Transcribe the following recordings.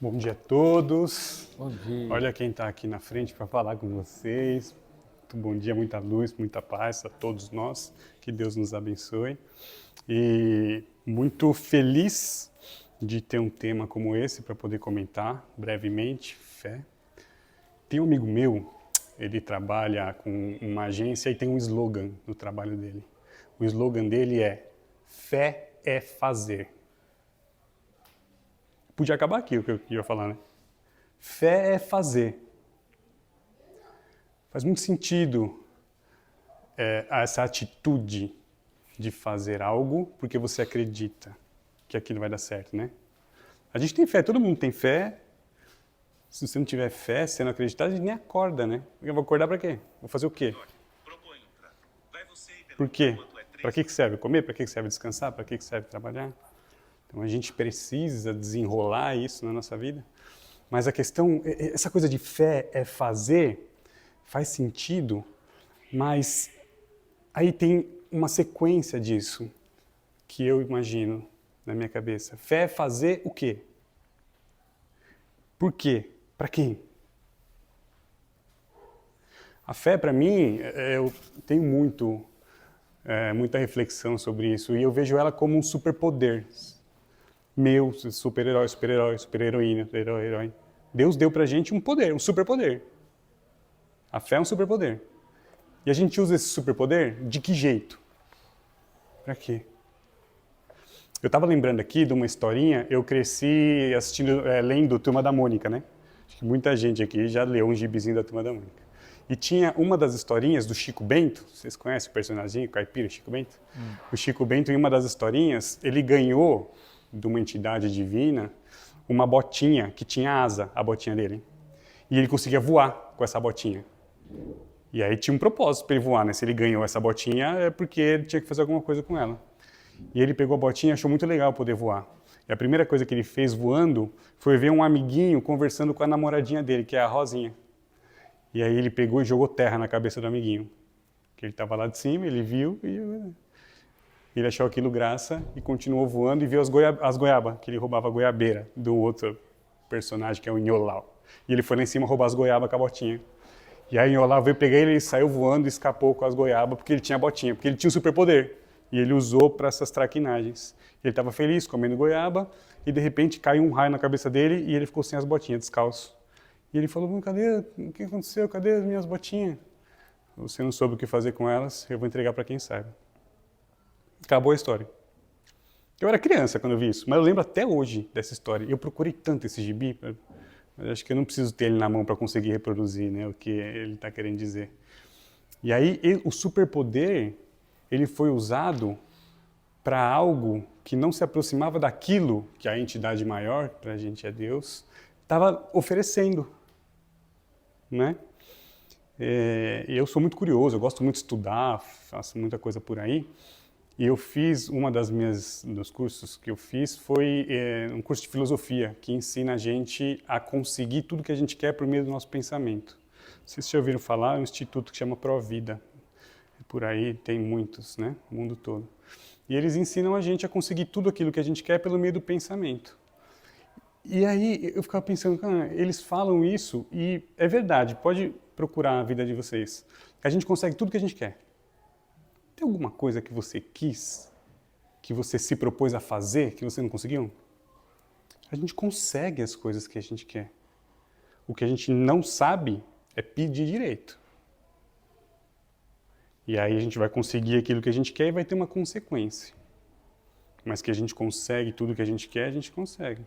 Bom dia a todos. Bom dia. Olha quem está aqui na frente para falar com vocês. Muito bom dia, muita luz, muita paz a todos nós. Que Deus nos abençoe. E muito feliz de ter um tema como esse para poder comentar brevemente, fé. Tem um amigo meu, ele trabalha com uma agência e tem um slogan no trabalho dele. O slogan dele é: fé é fazer. Podia acabar aqui o que eu ia falar, né? Fé é fazer. Faz muito sentido essa atitude de fazer algo porque você acredita que aquilo vai dar certo, né? A gente tem fé, todo mundo tem fé. Se você não tiver fé, se você não acreditar, a gente nem acorda, né? Eu vou acordar para quê? Vou fazer o quê? Por quê? Para que serve comer? Para que serve descansar? Para que serve trabalhar? Então a gente precisa desenrolar isso na nossa vida. Mas a questão, essa coisa de fé é fazer, faz sentido, mas aí tem uma sequência disso que eu imagino na minha cabeça. Fé é fazer o quê? Por quê? Para quem? A fé, para mim, eu tenho muita reflexão sobre isso e eu vejo ela como um superpoder. Meu, super-herói, super-herói, super-heroína, herói. Deus deu pra gente um poder, um superpoder. A fé é um superpoder. E a gente usa esse superpoder de que jeito? Pra quê? Eu estava lembrando aqui de uma historinha, eu cresci lendo Turma da Mônica, né? Acho que muita gente aqui já leu um gibizinho da Turma da Mônica. E tinha uma das historinhas do Chico Bento, vocês conhecem o personagem, o caipira Chico Bento? O Chico Bento, em uma das historinhas, ele ganhou de uma entidade divina uma botinha que tinha asa, a botinha dele. E ele conseguia voar com essa botinha. E aí tinha um propósito para ele voar, né? Se ele ganhou essa botinha é porque ele tinha que fazer alguma coisa com ela. E ele pegou a botinha e achou muito legal poder voar. E a primeira coisa que ele fez voando foi ver um amiguinho conversando com a namoradinha dele, que é a Rosinha. E aí ele pegou e jogou terra na cabeça do amiguinho. Que ele estava lá de cima, ele viu e ele achou aquilo graça e continuou voando e viu as goiabas, que ele roubava a goiabeira do outro personagem, que é o Inholau. E ele foi lá em cima roubar as goiabas com a botinha. E aí o Inholau veio pegar ele, saiu voando e escapou com as goiabas porque ele tinha a botinha, porque ele tinha o superpoder. E ele usou para essas traquinagens. Ele estava feliz comendo goiaba e de repente caiu um raio na cabeça dele e ele ficou sem as botinhas, descalço. E ele falou: cadê? O que aconteceu? Cadê as minhas botinhas? Você não soube o que fazer com elas, eu vou entregar para quem sabe. Acabou a história. Eu era criança quando eu vi isso, mas eu lembro até hoje dessa história. Eu procurei tanto esse gibi, mas acho que eu não preciso ter ele na mão para conseguir reproduzir, né, o que ele está querendo dizer. E aí o superpoder, ele foi usado para algo que não se aproximava daquilo que a entidade maior, para a gente é Deus, estava oferecendo, né? Eu sou muito curioso, eu gosto muito de estudar, faço muita coisa por aí. E eu fiz, dos cursos que eu fiz foi um curso de filosofia, que ensina a gente a conseguir tudo que a gente quer por meio do nosso pensamento. Vocês já ouviram falar, é um instituto que chama Provida. Por aí tem muitos, né? O mundo todo. E eles ensinam a gente a conseguir tudo aquilo que a gente quer pelo meio do pensamento. E aí eu ficava pensando, eles falam isso e é verdade, pode procurar a vida de vocês. A gente consegue tudo que a gente quer. Tem alguma coisa que você quis, que você se propôs a fazer, que você não conseguiu? A gente consegue as coisas que a gente quer. O que a gente não sabe é pedir direito. E aí a gente vai conseguir aquilo que a gente quer e vai ter uma consequência. Mas que a gente consegue tudo que a gente quer, a gente consegue.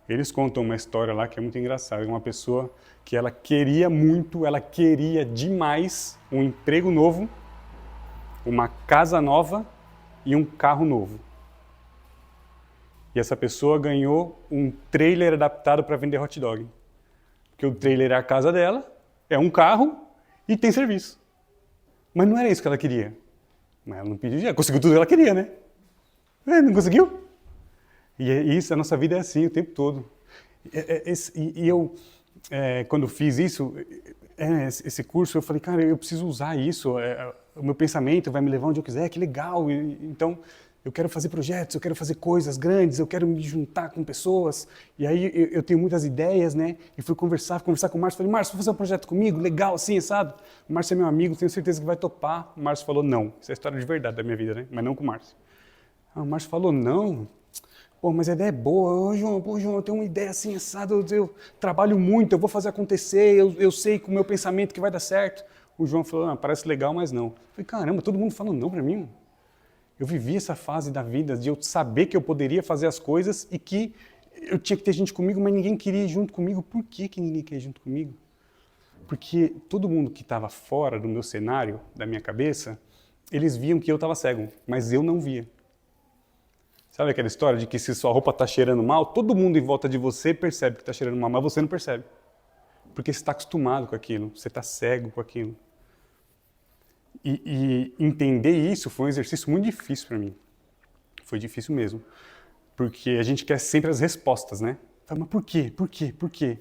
Eles contam uma história lá que é muito engraçada. Uma pessoa que ela queria muito, ela queria demais um emprego novo, uma casa nova e um carro novo. E essa pessoa ganhou um trailer adaptado para vender hot dog. Porque o trailer é a casa dela, é um carro e tem serviço. Mas não era isso que ela queria. Mas ela não pediu, ela conseguiu tudo que ela queria, né? Não conseguiu? E isso, a nossa vida é assim o tempo todo. Quando fiz isso, esse curso, eu falei, cara, eu preciso usar isso. O meu pensamento vai me levar onde eu quiser, que legal. Então, eu quero fazer projetos, eu quero fazer coisas grandes, eu quero me juntar com pessoas. E aí eu tenho muitas ideias, né? E fui conversar com o Márcio. Falei, Márcio, vou fazer um projeto comigo, legal, assim, sabe? O Márcio é meu amigo, tenho certeza que vai topar. O Márcio falou não. Isso é a história de verdade da minha vida, né? Mas não com o Márcio. O Márcio falou não. Pô, mas a ideia é boa. Ô, João, eu tenho uma ideia assim, assado, eu trabalho muito, eu vou fazer acontecer, eu sei com o meu pensamento que vai dar certo. O João falou, parece legal, mas não. Eu falei, caramba, todo mundo falando não pra mim. Eu vivi essa fase da vida de eu saber que eu poderia fazer as coisas e que eu tinha que ter gente comigo, mas ninguém queria ir junto comigo. Por que ninguém queria ir junto comigo? Porque todo mundo que estava fora do meu cenário, da minha cabeça, eles viam que eu estava cego, mas eu não via. Sabe aquela história de que se sua roupa está cheirando mal, todo mundo em volta de você percebe que está cheirando mal, mas você não percebe. Porque você está acostumado com aquilo, você está cego com aquilo. E entender isso foi um exercício muito difícil para mim. Foi difícil mesmo. Porque a gente quer sempre as respostas, né? Fala, mas por quê? Por quê? Por quê?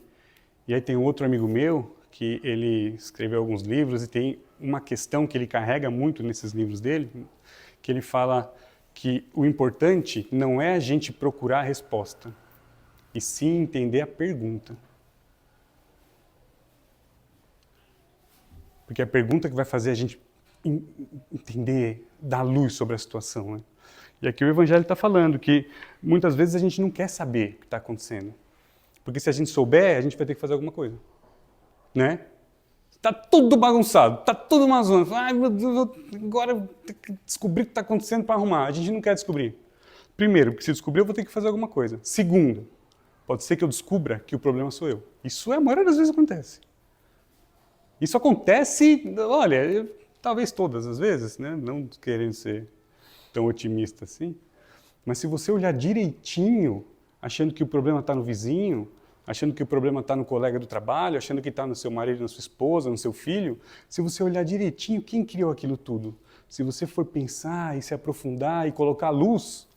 E aí tem outro amigo meu que ele escreveu alguns livros e tem uma questão que ele carrega muito nesses livros dele, que ele fala que o importante não é a gente procurar a resposta, e sim entender a pergunta. Porque é a pergunta que vai fazer a gente entender, dar luz sobre a situação. Né? E aqui o Evangelho está falando que muitas vezes a gente não quer saber o que está acontecendo. Porque se a gente souber, a gente vai ter que fazer alguma coisa. Né? Está tudo bagunçado, está tudo uma zona. Ai, meu Deus, agora eu tenho que descobrir o que está acontecendo para arrumar. A gente não quer descobrir. Primeiro, porque se descobrir, eu vou ter que fazer alguma coisa. Segundo, pode ser que eu descubra que o problema sou eu. Isso a maioria das vezes acontece. Isso acontece, olha, talvez todas as vezes, né? Não querendo ser tão otimista assim, mas se você olhar direitinho, achando que o problema está no vizinho, achando que o problema está no colega do trabalho, achando que está no seu marido, na sua esposa, no seu filho, se você olhar direitinho, quem criou aquilo tudo? Se você for pensar e se aprofundar e colocar luz,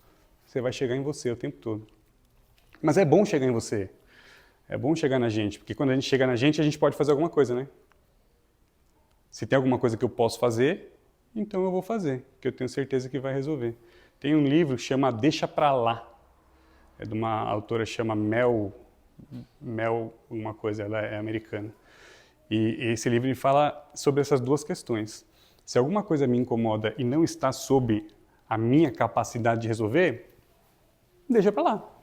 você vai chegar em você o tempo todo. Mas é bom chegar em você, é bom chegar na gente, porque quando a gente chega na gente, a gente pode fazer alguma coisa, né? Se tem alguma coisa que eu posso fazer, então eu vou fazer, que eu tenho certeza que vai resolver. Tem um livro que chama Deixa Pra Lá. É de uma autora que chama Mel, uma coisa, ela é americana. E esse livro fala sobre essas duas questões. Se alguma coisa me incomoda e não está sob a minha capacidade de resolver, deixa pra lá.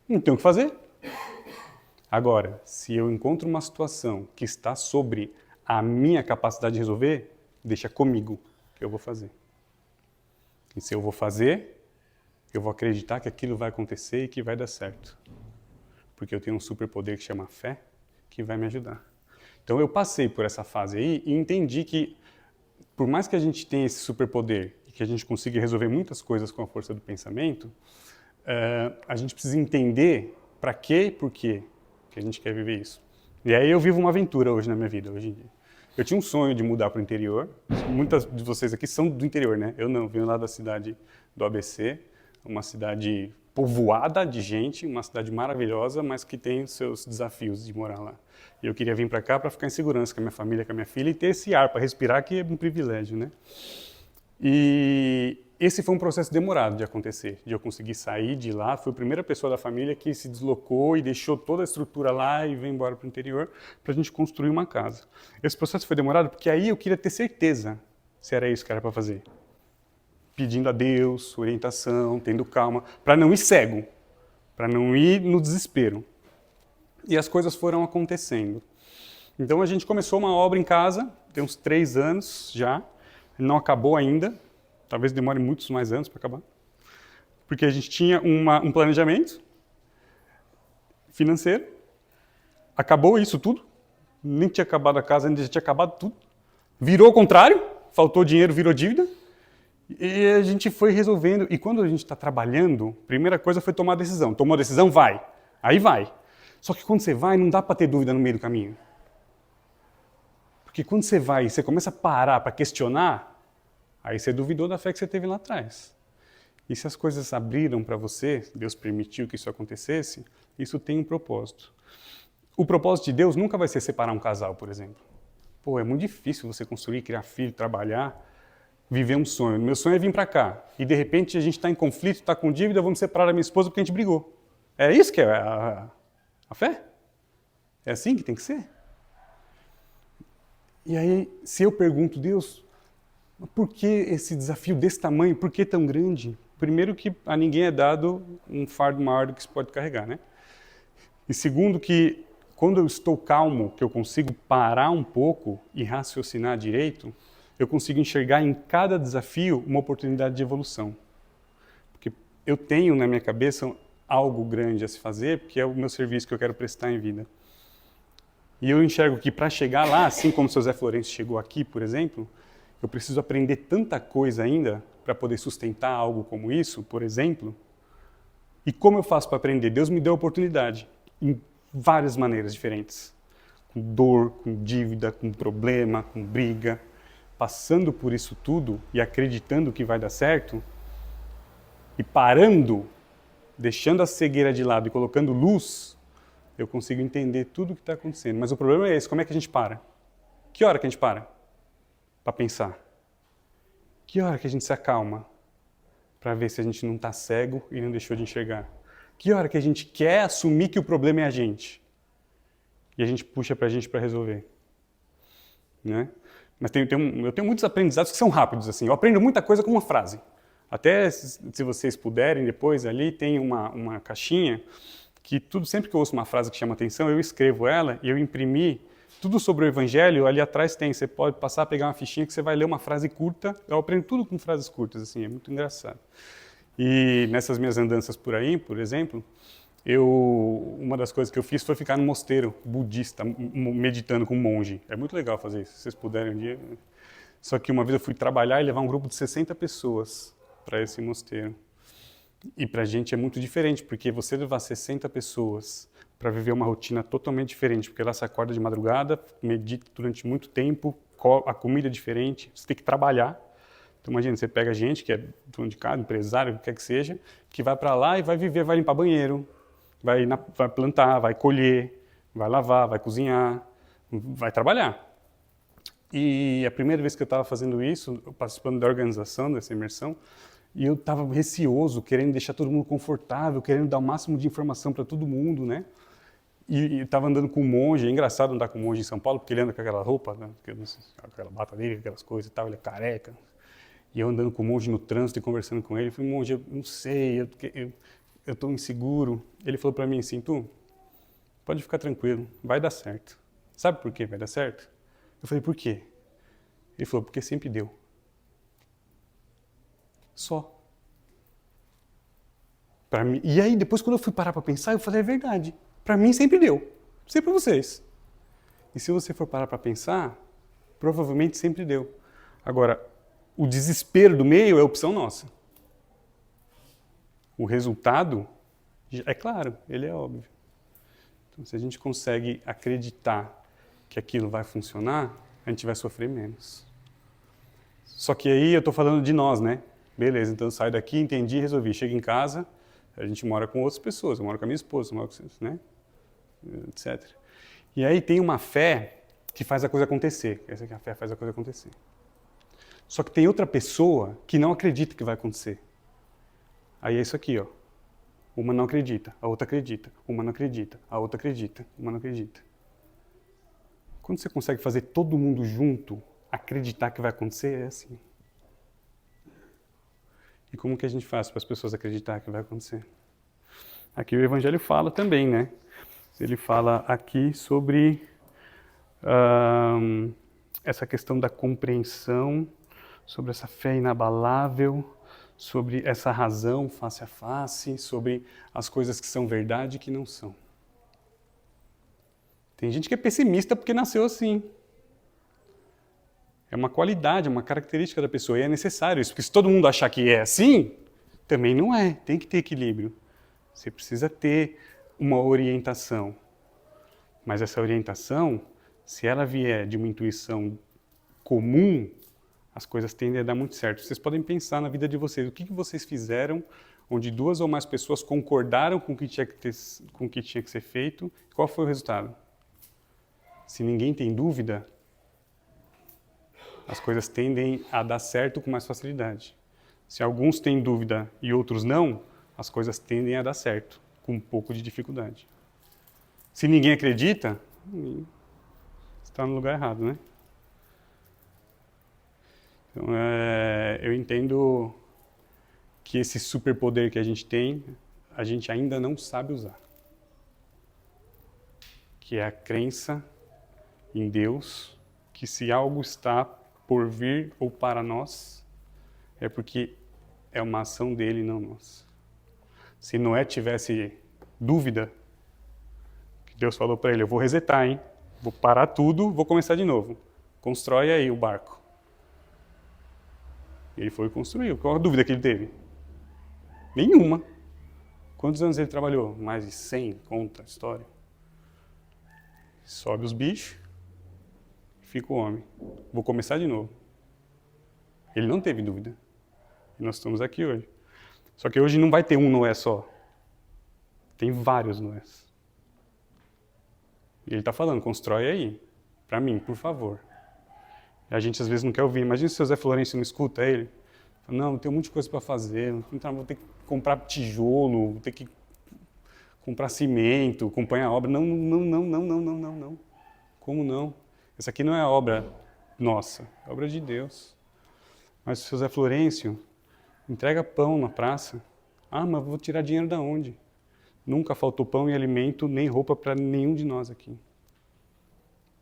Não tenho o que fazer. Agora, se eu encontro uma situação que está sobre a minha capacidade de resolver, deixa comigo, que eu vou fazer. E se eu vou fazer, eu vou acreditar que aquilo vai acontecer e que vai dar certo. Porque eu tenho um superpoder que chama fé, que vai me ajudar. Então eu passei por essa fase aí e entendi que, por mais que a gente tenha esse superpoder e que a gente consiga resolver muitas coisas com a força do pensamento, a gente precisa entender para quê e por quê que a gente quer viver isso. E aí eu vivo uma aventura hoje na minha vida, hoje em dia. Eu tinha um sonho de mudar para o interior. Muitas de vocês aqui são do interior, né? Eu não, venho lá da cidade do ABC, uma cidade povoada de gente, uma cidade maravilhosa, mas que tem os seus desafios de morar lá. E eu queria vir para cá para ficar em segurança com a minha família, com a minha filha e ter esse ar para respirar, que é um privilégio, né? E esse foi um processo demorado de acontecer, de eu conseguir sair de lá. Fui a primeira pessoa da família que se deslocou e deixou toda a estrutura lá e veio embora para o interior para a gente construir uma casa. Esse processo foi demorado porque aí eu queria ter certeza se era isso que era para fazer. Pedindo a Deus, orientação, tendo calma, para não ir cego, para não ir no desespero. E as coisas foram acontecendo. Então a gente começou uma obra em casa, tem uns 3 anos já, não acabou ainda. Talvez demore muitos mais anos para acabar. Porque a gente tinha um planejamento financeiro. Acabou isso tudo. Nem tinha acabado a casa, ainda já tinha acabado tudo. Virou o contrário. Faltou dinheiro, virou dívida. E a gente foi resolvendo. E quando a gente está trabalhando, a primeira coisa foi tomar a decisão. Tomou a decisão, vai. Aí vai. Só que quando você vai, não dá para ter dúvida no meio do caminho. Porque quando você vai e você começa a parar para questionar, aí você duvidou da fé que você teve lá atrás. E se as coisas abriram para você, Deus permitiu que isso acontecesse, isso tem um propósito. O propósito de Deus nunca vai ser separar um casal, por exemplo. Pô, é muito difícil você construir, criar filho, trabalhar. viver um sonho. Meu sonho é vir para cá. E de repente a gente está em conflito, está com dívida, vamos separar da minha esposa porque a gente brigou. É isso que é a fé? É assim que tem que ser? E aí, se eu pergunto, Deus, por que esse desafio desse tamanho? Por que tão grande? Primeiro que a ninguém é dado um fardo maior do que se pode carregar, né? E segundo que quando eu estou calmo, que eu consigo parar um pouco e raciocinar direito, eu consigo enxergar em cada desafio uma oportunidade de evolução. Porque eu tenho na minha cabeça algo grande a se fazer, porque é o meu serviço que eu quero prestar em vida. E eu enxergo que para chegar lá, assim como o seu Zé Florencio chegou aqui, por exemplo, eu preciso aprender tanta coisa ainda para poder sustentar algo como isso, por exemplo. E como eu faço para aprender? Deus me deu a oportunidade, em várias maneiras diferentes. Com dor, com dívida, com problema, com briga. Passando por isso tudo e acreditando que vai dar certo, e parando, deixando a cegueira de lado e colocando luz, eu consigo entender tudo o que está acontecendo. Mas o problema é esse, como é que a gente para? Que hora que a gente para pensar? Que hora que a gente se acalma para ver se a gente não está cego e não deixou de enxergar? Que hora que a gente quer assumir que o problema é a gente? E a gente puxa para a gente para resolver. Né? Mas eu tenho muitos aprendizados que são rápidos. Assim. Eu aprendo muita coisa com uma frase. Até se vocês puderem, depois ali tem uma caixinha que sempre que eu ouço uma frase que chama atenção, eu escrevo ela e eu imprimi tudo sobre o Evangelho, ali atrás tem. Você pode passar, pegar uma fichinha que você vai ler uma frase curta. Eu aprendo tudo com frases curtas, assim, é muito engraçado. E nessas minhas andanças por aí, por exemplo, uma das coisas que eu fiz foi ficar no mosteiro budista, meditando com um monge. É muito legal fazer isso, se vocês puderem um dia. Só que uma vez eu fui trabalhar e levar um grupo de 60 pessoas para esse mosteiro. E para a gente é muito diferente, porque você levar 60 pessoas para viver uma rotina totalmente diferente, porque lá você acorda de madrugada, medita durante muito tempo, a comida é diferente, você tem que trabalhar. Então imagina, você pega gente que é dono de casa, empresário, o que quer que seja, que vai para lá e vai viver, vai limpar banheiro, vai plantar, vai colher, vai lavar, vai cozinhar, vai trabalhar. E a primeira vez que eu estava fazendo isso, participando da organização dessa imersão, e eu estava receoso, querendo deixar todo mundo confortável, querendo dar o máximo de informação para todo mundo, né? E estava andando com um monge, é engraçado andar com um monge em São Paulo, porque ele anda com aquela roupa, né? Aquela bata dele, aquelas coisas e tal, ele é careca. E eu andando com o monge no trânsito e conversando com ele, eu falei, monge, eu não sei, eu estou inseguro. Ele falou para mim assim, pode ficar tranquilo, vai dar certo. Sabe por que vai dar certo? Eu falei, por quê? Ele falou, porque sempre deu. Só. Para mim. E aí, depois, quando eu fui parar para pensar, eu falei, é verdade. Para mim, sempre deu. Sempre para vocês. E se você for parar para pensar, provavelmente sempre deu. Agora, o desespero do meio é opção nossa. O resultado, é claro, ele é óbvio. Então, se a gente consegue acreditar que aquilo vai funcionar, a gente vai sofrer menos. Só que aí eu estou falando de nós, né? Beleza, então eu saio daqui, entendi, resolvi. Chego em casa, a gente mora com outras pessoas, eu moro com a minha esposa, eu moro com vocês, né? Etc. E aí tem uma fé que faz a coisa acontecer. Essa aqui é a fé faz a coisa acontecer. Só que tem outra pessoa que não acredita que vai acontecer. Aí é isso aqui, ó. Uma não acredita, a outra acredita. Uma não acredita, a outra acredita. Uma não acredita. Quando você consegue fazer todo mundo junto acreditar que vai acontecer, é assim. E como que a gente faz para as pessoas acreditar que vai acontecer? Aqui o Evangelho fala também, né? Ele fala aqui sobre essa questão da compreensão, sobre essa fé inabalável, sobre essa razão face a face, sobre as coisas que são verdade e que não são. Tem gente que é pessimista porque nasceu assim. É uma qualidade, é uma característica da pessoa e é necessário isso, porque se todo mundo achar que é assim, também não é, tem que ter equilíbrio. Você precisa ter uma orientação, mas essa orientação, se ela vier de uma intuição comum, as coisas tendem a dar muito certo. Vocês podem pensar na vida de vocês, o que vocês fizeram onde 2 ou mais pessoas concordaram com o que tinha que ser feito, qual foi o resultado? Se ninguém tem dúvida, as coisas tendem a dar certo com mais facilidade. Se alguns têm dúvida e outros não, as coisas tendem a dar certo, com um pouco de dificuldade. Se ninguém acredita, está no lugar errado, né? Então, eu entendo que esse superpoder que a gente tem, a gente ainda não sabe usar. Que é a crença em Deus, que se algo está por vir ou para nós, é porque é uma ação dele, não nossa. Se Noé tivesse dúvida, que Deus falou para ele, eu vou resetar, hein? Vou parar tudo, vou começar de novo. Constrói aí o barco. Ele foi e construiu. Qual a dúvida que ele teve? Nenhuma. Quantos anos ele trabalhou? Mais de 100, conta a história. Sobe os bichos, fica o homem. Vou começar de novo. Ele não teve dúvida. E nós estamos aqui hoje. Só que hoje não vai ter um Noé só. Tem vários Noés. E ele está falando, constrói aí. Para mim, por favor. E a gente às vezes não quer ouvir. Imagina se o Zé Florencio não escuta ele. Fala, não, tem um monte de coisa para fazer. Vou ter que comprar tijolo, vou ter que comprar cimento, acompanhar a obra. Não, não, não, não, não, não, não, não. Como não? Essa aqui não é a obra nossa, é a obra de Deus. Mas o seu Zé Florencio entrega pão na praça. Ah, mas vou tirar dinheiro da onde? Nunca faltou pão e alimento, nem roupa para nenhum de nós aqui.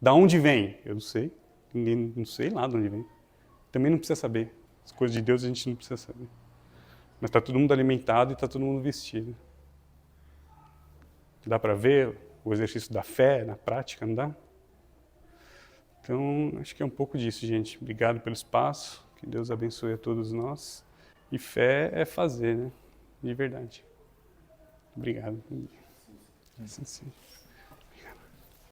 Da onde vem? Eu não sei. Não sei lá de onde vem. Também não precisa saber. As coisas de Deus a gente não precisa saber. Mas está todo mundo alimentado e está todo mundo vestido. Dá para ver o exercício da fé na prática, não dá? Então, acho que é um pouco disso, gente. Obrigado pelo espaço. Que Deus abençoe a todos nós. E fé é fazer, né? De verdade. Obrigado. Sim, sim.